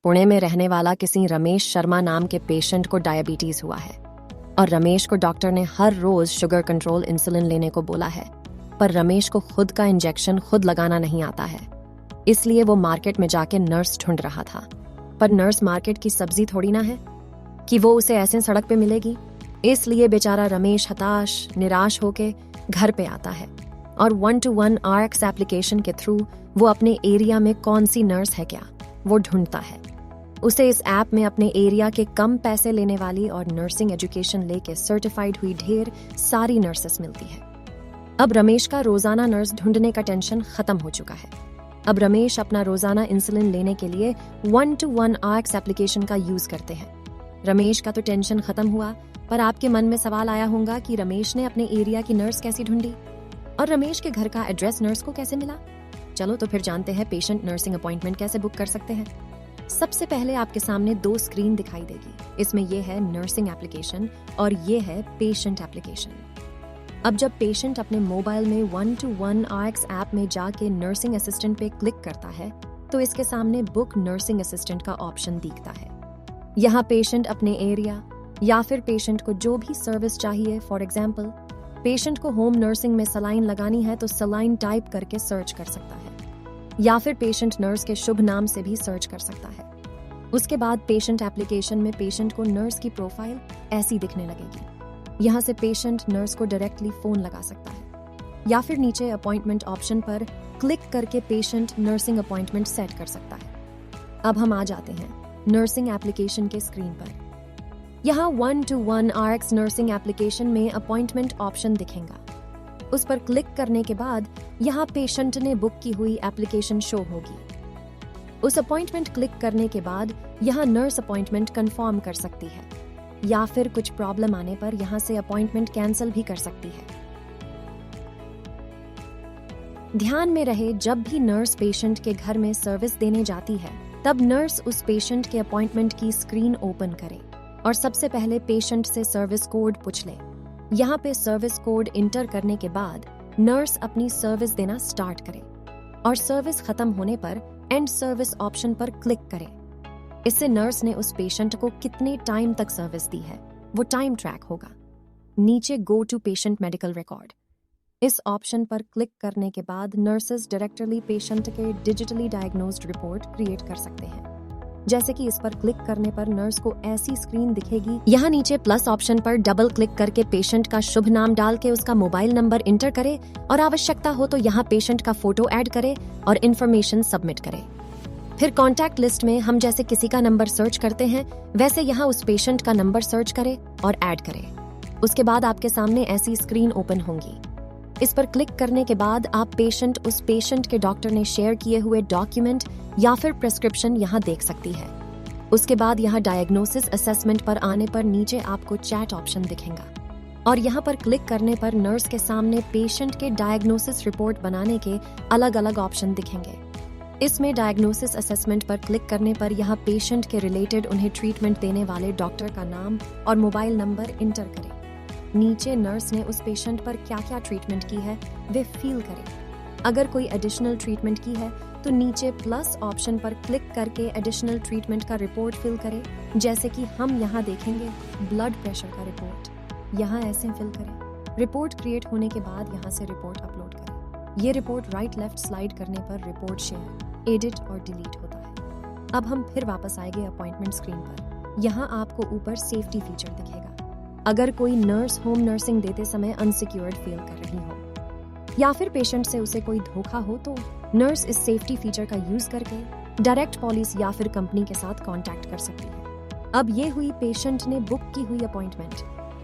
पुणे में रहने वाला किसी रमेश शर्मा नाम के पेशेंट को डायबिटीज हुआ है और रमेश को डॉक्टर ने हर रोज शुगर कंट्रोल इंसुलिन लेने को बोला है, पर रमेश को खुद का इंजेक्शन खुद लगाना नहीं आता है। इसलिए वो मार्केट में जाके नर्स ढूंढ रहा था, पर नर्स मार्केट की सब्जी थोड़ी ना है कि वो उसे ऐसे सड़क पे मिलेगी। इसलिए बेचारा रमेश हताश निराश होके घर पे आता है और 1-to-1 RX एप्लीकेशन के थ्रू वो अपने एरिया में कौन सी नर्स है क्या वो ढूंढता है। उसे इस ऐप में अपने एरिया के कम पैसे लेने वाली और नर्सिंग एजुकेशन लेके सर्टिफाइड हुई ढेर सारी नर्सेस मिलती है। अब रमेश का रोजाना नर्स ढूंढने का टेंशन खत्म हो चुका है। अब रमेश अपना रोजाना इंसुलिन लेने के लिए 1-to-1 RX एप्लीकेशन का यूज करते हैं। रमेश का तो टेंशन खत्म हुआ, पर आपके मन में सवाल आया होगा कि रमेश ने अपने एरिया की नर्स कैसी ढूंढी और रमेश के घर का एड्रेस नर्स को कैसे मिला। चलो तो फिर जानते हैं पेशेंट नर्सिंग अपॉइंटमेंट कैसे बुक कर सकते हैं। सबसे पहले आपके सामने 2 स्क्रीन दिखाई देगी। इसमें ये है नर्सिंग एप्लीकेशन और ये है पेशेंट एप्लीकेशन। अब जब पेशेंट अपने मोबाइल में 1-to-1 RX ऐप में जाके नर्सिंग असिस्टेंट पे क्लिक करता है तो इसके सामने बुक नर्सिंग असिस्टेंट का ऑप्शन दिखता है। यहाँ पेशेंट अपने एरिया या फिर पेशेंट को जो भी सर्विस चाहिए, फॉर एग्जाम्पल पेशेंट को होम नर्सिंग में सलाइन लगानी है तो सलाइन टाइप करके सर्च कर सकता है, या फिर पेशेंट नर्स के शुभ नाम से भी सर्च कर सकता है। उसके बाद पेशेंट एप्लीकेशन में पेशेंट को नर्स की प्रोफाइल ऐसी दिखने लगेगी। यहाँ से पेशेंट नर्स को डायरेक्टली फोन लगा सकता है या फिर नीचे अपॉइंटमेंट ऑप्शन पर क्लिक करके पेशेंट नर्सिंग अपॉइंटमेंट सेट कर सकता है। अब हम आ जाते हैं नर्सिंग एप्लीकेशन के स्क्रीन पर। यहाँ 1-to-1 RX नर्सिंग एप्लीकेशन में अपॉइंटमेंट ऑप्शन दिखेगा। उस पर क्लिक करने के बाद यहाँ पेशेंट ने बुक की हुई एप्लीकेशन शो होगी। उस अपॉइंटमेंट क्लिक करने के बाद यहाँ नर्स अपॉइंटमेंट कंफर्म कर सकती है या फिर कुछ प्रॉब्लम आने पर यहाँ से अपॉइंटमेंट कैंसिल भी कर सकती है। ध्यान में रहे, जब भी नर्स पेशेंट के घर में सर्विस देने जाती है तब नर्स उस पेशेंट के अपॉइंटमेंट की स्क्रीन ओपन करे और सबसे पहले पेशेंट से सर्विस कोड पूछ ले। यहाँ पे सर्विस कोड इंटर करने के बाद नर्स अपनी सर्विस देना स्टार्ट करे और सर्विस खत्म होने पर एंड सर्विस ऑप्शन पर क्लिक करे। इससे नर्स ने उस पेशेंट को कितने टाइम तक सर्विस दी है वो टाइम ट्रैक होगा। नीचे go to patient medical record, इस ऑप्शन पर क्लिक करने के बाद नर्सेस डायरेक्टली पेशेंट के डिजिटली डायग्नोज्ड रिपोर्ट क्रिएट कर सकते हैं। जैसे कि इस पर क्लिक करने पर नर्स को ऐसी स्क्रीन दिखेगी। यहाँ नीचे प्लस ऑप्शन पर डबल क्लिक करके पेशेंट का शुभ नाम डाल के उसका मोबाइल नंबर इंटर करे और आवश्यकता हो तो यहाँ पेशेंट का फोटो ऐड करे और इन्फॉर्मेशन सबमिट करे। फिर कॉन्टैक्ट लिस्ट में हम जैसे किसी का नंबर सर्च करते हैं वैसे यहाँ उस पेशेंट का नंबर सर्च करे और ऐड करे। उसके बाद आपके सामने ऐसी स्क्रीन ओपन होंगी। इस पर क्लिक करने के बाद आप उस पेशेंट के डॉक्टर ने शेयर किए हुए डॉक्यूमेंट या फिर प्रिस्क्रिप्शन यहाँ देख सकती है। उसके बाद यहाँ डायग्नोसिस असेसमेंट पर आने पर नीचे आपको चैट ऑप्शन दिखेगा और यहाँ पर क्लिक करने पर नर्स के सामने पेशेंट के डायग्नोसिस रिपोर्ट बनाने के अलग अलग ऑप्शन दिखेंगे। इसमें डायग्नोसिस असेसमेंट पर क्लिक करने पर यहाँ पेशेंट के रिलेटेड उन्हें ट्रीटमेंट देने वाले डॉक्टर का नाम और मोबाइल नंबर इंटर करें। नीचे नर्स ने उस पेशेंट पर क्या क्या ट्रीटमेंट की है वे फील करें। अगर कोई एडिशनल ट्रीटमेंट की है तो नीचे प्लस ऑप्शन पर क्लिक करके एडिशनल ट्रीटमेंट का रिपोर्ट फिल करें। जैसे कि हम यहाँ देखेंगे ब्लड प्रेशर का रिपोर्ट, यहाँ ऐसे फिल करें। रिपोर्ट क्रिएट होने के बाद यहाँ से रिपोर्ट अपलोड करें। ये रिपोर्ट राइट लेफ्ट स्लाइड करने पर रिपोर्ट शेयर, एडिट और डिलीट होता है। अब हम फिर वापस आएंगे अपॉइंटमेंट स्क्रीन पर। यहाँ आपको ऊपर सेफ्टी फीचर दिखेगा। अगर कोई नर्स होम नर्सिंग देते समय अनसिक्योर्ड फील कर रही हो या फिर पेशेंट से उसे कोई धोखा हो तो नर्स इस सेफ्टी फीचर का यूज करके डायरेक्ट पुलिस या फिर कंपनी के साथ कांटेक्ट कर सकती है। अब ये हुई पेशेंट ने बुक की हुई अपॉइंटमेंट,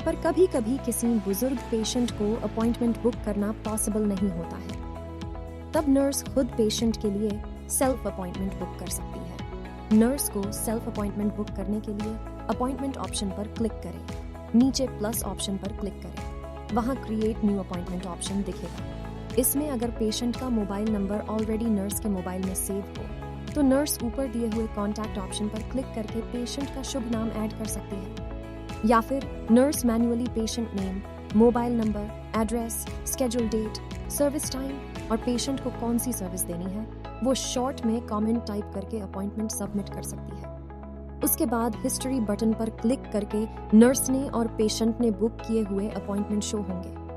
पर कभी कभी किसी बुजुर्ग पेशेंट को अपॉइंटमेंट बुक करना पॉसिबल नहीं होता है। तब नर्स खुद पेशेंट के लिए सेल्फ अपॉइंटमेंट बुक कर सकती है। नर्स को सेल्फ अपॉइंटमेंट बुक करने के लिए अपॉइंटमेंट ऑप्शन पर क्लिक करें। नीचे प्लस ऑप्शन पर क्लिक करें, वहां क्रिएट न्यू अपॉइंटमेंट ऑप्शन दिखेगा। इसमें अगर पेशेंट का मोबाइल नंबर ऑलरेडी नर्स के मोबाइल में सेव हो तो नर्स ऊपर दिए हुए कॉन्टैक्ट ऑप्शन पर क्लिक करके पेशेंट का शुभ नाम ऐड कर सकती है या फिर nurse manually patient name, mobile number, address, schedule date, service time और पेशेंट को कौन सी सर्विस देनी है वो शॉर्ट में कमेंट टाइप करके अपॉइंटमेंट सबमिट कर सकती है। उसके बाद हिस्ट्री बटन पर क्लिक करके नर्स ने और पेशेंट ने बुक किए हुए अपॉइंटमेंट शो होंगे।